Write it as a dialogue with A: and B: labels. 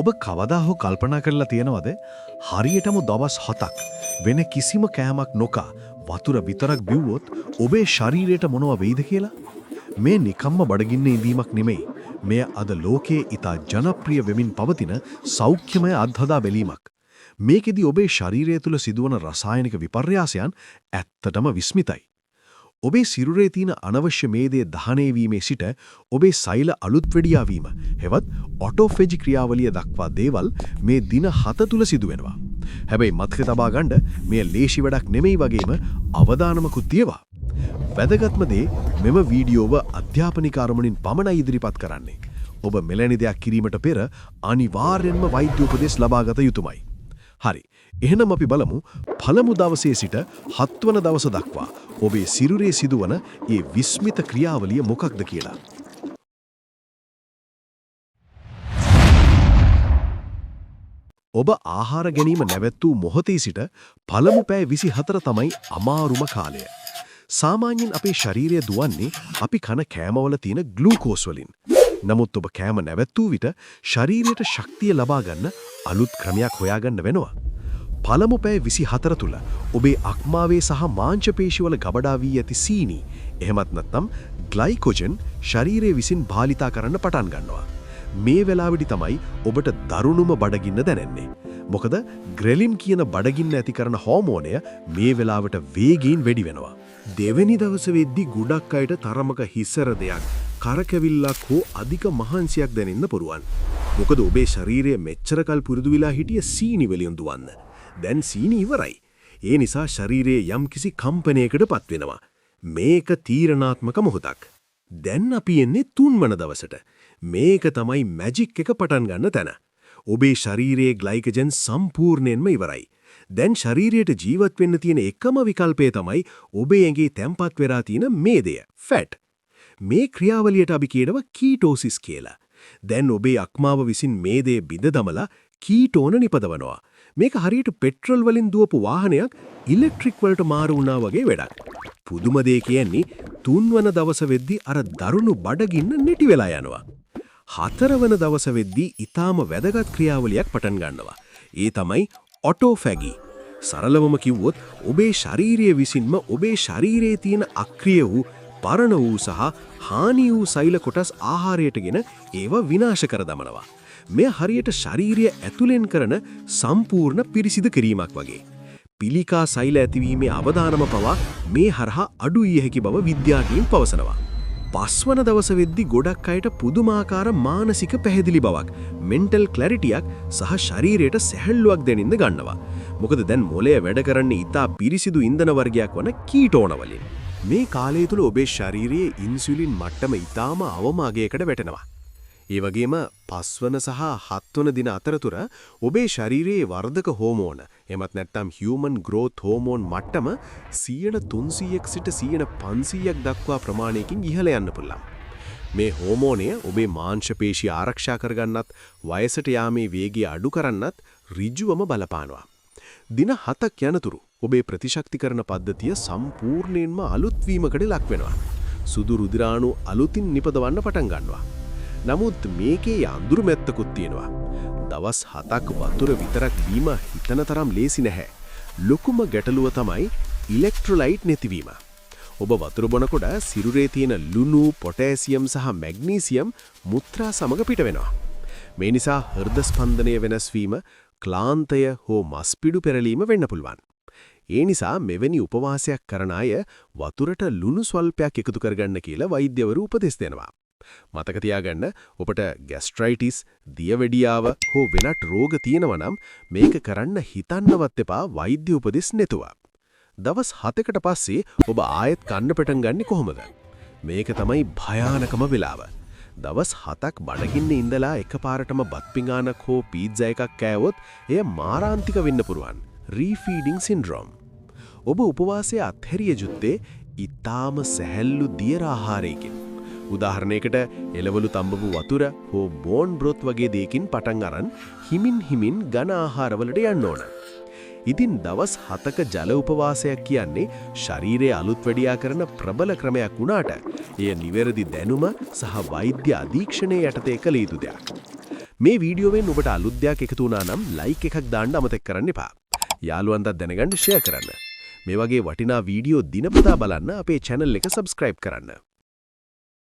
A: ඔබ කවදා හෝ කල්පනා කරලා තියෙනවද හරියටම දවස් 7ක් වෙන කිසිම කෑමක් නොකා වතුර විතරක් බිව්වොත් ඔබේ ශරීරයට මොනව වෙයිද කියලා? මේ නිකම්ම බඩගින්න ඉඳීමක් නෙමෙයි. මෙය අද ලෝකයේ ඉතා ජනප්‍රිය වෙමින් පවතින සෞඛ්‍යමය අත්හදා බැලීමක්. මේකෙදි ඔබේ ශරීරය තුල සිදුවන රසායනික විපර්යාසයන් ඇත්තටම විස්මිතයි. ඔබේ සිරුරේ තියෙන අනවශ්‍ය මේදේ දහනය වීමේ සිට ඔබේ සෛල අලුත් වෙඩියා වීම හෙවත් ඔටෝෆේජි ක්‍රියාවලිය දක්වා දේවල් මේ දින 7 තුල සිදුවෙනවා. හැබැයි මතක තබා ගන්න මේ ලේසි වැඩක් නෙමෙයි වගේම අවදානමකුත් තියවා. වැදගත්ම දේ මෙම වීඩියෝව අධ්‍යාපනික අරමුණින් පමණයි ඉදිරිපත් කරන්නේ. ඔබ මෙලැනි දෙයක් කිරීමට පෙර අනිවාර්යෙන්ම වෛද්‍ය උපදෙස් ලබා ගත යුතුමයි. හරි. එහෙනම් අපි බලමු පළමු දවසේ සිට 7 වන දවස දක්වා ඔබේ සිරුරේ සිදුවන මේ විස්මිත ක්‍රියාවලිය මොකක්ද කියලා. ඔබ ආහාර ගැනීම නැවැත්වූ මොහොතේ සිට පළමු පැය 24 තමයි අමාරුම කාලය. සාමාන්‍යයෙන් අපේ ශරීරය දුවන්නේ අපි කන කෑමවල තියෙන ග්ලූකෝස් වලින්. නමුත් ඔබ කෑම නැවැත්වූ විට ශරීරයට ශක්තිය ලබා ගන්න අලුත් ක්‍රමයක් හොයාගන්න වෙනවා. පළමු පැය 24 තුල ඔබේ අක්මාවේ සහ මාංශ පේශිවල ගබඩා වී ඇති සීනි එහෙමත් නැත්නම් ග්ලයිකෝජන් ශරීරයේ විසින් භාවිතා කරන්න පටන් ගන්නවා. මේ වෙලාවෙදි තමයි ඔබට දරුණුම බඩගින්න දැනෙන්නේ. මොකද ග්‍රෙලින් කියන බඩගින්න ඇති කරන හෝමෝනය මේ වෙලාවට වේගයෙන් වැඩි වෙනවා. දෙවෙනි දවසේ වෙද්දී ගොඩක් අයට තරමක හිසර දෙයක් කරකැවිල්ලක් හෝ අධික මහන්සියක් දැනෙන්න පුරුවන්. මොකද ඔබේ ශරීරය මෙච්චර කල් පුරුදු වෙලා හිටිය සීනි වලින් දුවන්න. දැන් සීනි ඉවරයි. ඒ නිසා ශරීරයේ යම්කිසි කම්පනයකටපත් වෙනවා. මේක තීරණාත්මක මොහොතක්. දැන් අපි එන්නේ 3 වන දවසට. මේක තමයි මැජික් එක පටන් ගන්න තැන. ඔබේ ශරීරයේ ග්ලයිකෝජන් සම්පූර්ණයෙන්ම ඉවරයි. දැන් ශරීරයට ජීවත් වෙන්න තියෙන එකම විකල්පය තමයි ඔබේ ඇඟේ තැම්පත් වෙලා තියෙන මේදය, ෆැට්. මේ ක්‍රියාවලියට අපි කියනවා කීටෝසිස් කියලා. දැන් ඔබේ අක්මාව විසින් මේදේ බිඳ දමලා කීටෝන නිපදවනවා. මේක හරියට පෙට්‍රල් වලින් දුවපු වාහනයක් ඉලෙක්ට්‍රික් වලට මාරු වුණා වගේ වැඩක්. පුදුම දේ කියන්නේ 3 වන දවස වෙද්දී අර දරුණු බඩගින්න නැටි වෙලා යනවා. 4 වන දවස වෙද්දී ඊටාම වැදගත් ක්‍රියාවලියක් පටන් ගන්නවා. ඒ තමයි ඔටෝෆැගි. සරලවම කිව්වොත් ඔබේ ශාරීරිය විසින්ම ඔබේ ශරීරයේ තියෙන අක්‍රිය වූ පරණ වූ සහ හානි වූ සෛල කොටස් ආහාරයටගෙන ඒව විනාශ කර දමනවා. මේ හරියට ශාරීරිය ඇතුලෙන් කරන සම්පූර්ණ පිරිසිදු කිරීමක් වගේ. පිළිකා සෛල ඇතිවීමේ අවදානම පවා මේ හරහා අඩු විය හැකි බව විද්‍යාඥයින් පවසනවා. 5 වන දවස වෙද්දී ගොඩක් අයට පුදුමාකාර මානසික පැහැදිලි බවක්, මෙන්ටල් ක්ලැරිටියක් සහ ශරීරයට සැහැල්ලුවක් දැනෙන්න ගන්නවා. මොකද දැන් මොළය වැඩ කරන්නේ ඉතා පිරිසිදු ඉන්ධන වර්ගයක් වන කීටෝන වලින්. මේ කාලය තුල ඔබේ ශරීරයේ ඉන්සියුලින් මට්ටම ඉතාම අවම අගයකට වැටෙනවා. ඒ වගේම 5 වන සහ 7 වන දින අතරතුර ඔබේ ශරීරයේ වර්ධක හෝමෝන එමත් නැත්නම් හියුමන් ග්‍රෝත් හෝමෝන් මට්ටම 300ක් සිට 500ක් දක්වා ප්‍රමාණයකින් ඉහළ යන්න පුළුවන්. මේ හෝමෝනය ඔබේ මාංශ පේශි ආරක්ෂා කරගන්නත් වයසට යාමේ වේගය අඩු කරන්නත් ඍජුවම බලපානවා. දින 7ක් යනතුරු ඔබේ ප්‍රතිශක්තිකරණ පද්ධතිය සම්පූර්ණයෙන්ම අලුත් වීමකට ලක් වෙනවා. සුදු රුධිරාණු අලුතින් නිපදවන්න පටන් ගන්නවා. නමුත් මේකේ අඳුරු මැත්තකුත් තියෙනවා. දවස් 7ක් වතුර විතරක් බීම හිතන තරම් ලේසි නැහැ. ලොකුම ගැටලුව තමයි ඉලෙක්ට්‍රොලයිට් නැතිවීම. ඔබ වතුර බොනකොට සිරුරේ තියෙන ලුණු, පොටෑසියම් සහ මැග්නීසියම් මුත්‍රා සමග පිට වෙනවා. මේ නිසා හෘද ස්පන්දනය වෙනස් වීම, ක්ලාන්තය හෝ මස්පිඩු පෙරලීම වෙන්න පුළුවන්. ඒ නිසා මෙවැනි උපවාසයක් කරන අය වතුරට ලුණු ස්වල්පයක් එකතු කරගන්න කියලා වෛද්‍යවරු උපදෙස් දෙනවා. මතක තියාගන්න ඔබට ગેස්ට්‍රයිටිස්, දියවැඩියාව හෝ වෙනත් රෝග තියෙනවා නම් මේක කරන්න හිතන්නවත් එපා වෛද්‍ය උපදෙස් නැතුව. දවස් 7කට පස්සේ ඔබ ආයෙත් කන්න පටන් ගන්නෙ කොහොමද? මේක තමයි භයානකම වෙලාව. දවස් 7ක් බඩගින්න ඉඳලා එකපාරටම බත් පිඟානක් හෝ පීට්සා එකක් කෑවොත් එය මාරාන්තික වෙන්න පුරුවන්. රීෆීඩින් සින්ඩ්‍රෝම්. ඔබ උපවාසය අත්හැරිය යුත්තේ ඊටාම සැහැල්ලු දියර ආහාරයකින්. උදාහරණයකට එළවලු තඹපු වතුර හෝ බෝන් බ්‍රොත් වගේ දෙයකින් පටන් අරන් හිමින් ඝන ආහාරවලට යන්න ඕන. ඉතින් දවස් 7ක ජල උපවාසයක් කියන්නේ ශරීරයේ අලුත් වැඩියා කරන ප්‍රබල ක්‍රමයක් වුණාට එය නිවැරදි දැනුම සහ වෛද්‍ය අධීක්ෂණය යටතේ කළ යුතු දෙයක්. මේ වීඩියෝවෙන් ඔබට අලුත් දෙයක් එකතු වුණා නම් ලයික් එකක් දාන්න අමතක කරන්න එපා. යාළුවන්ටත් දැනගන්න ෂෙයා කරන්න. මේ වගේ වටිනා වීඩියෝ දිනපතා බලන්න අපේ channel එක subscribe කරන්න.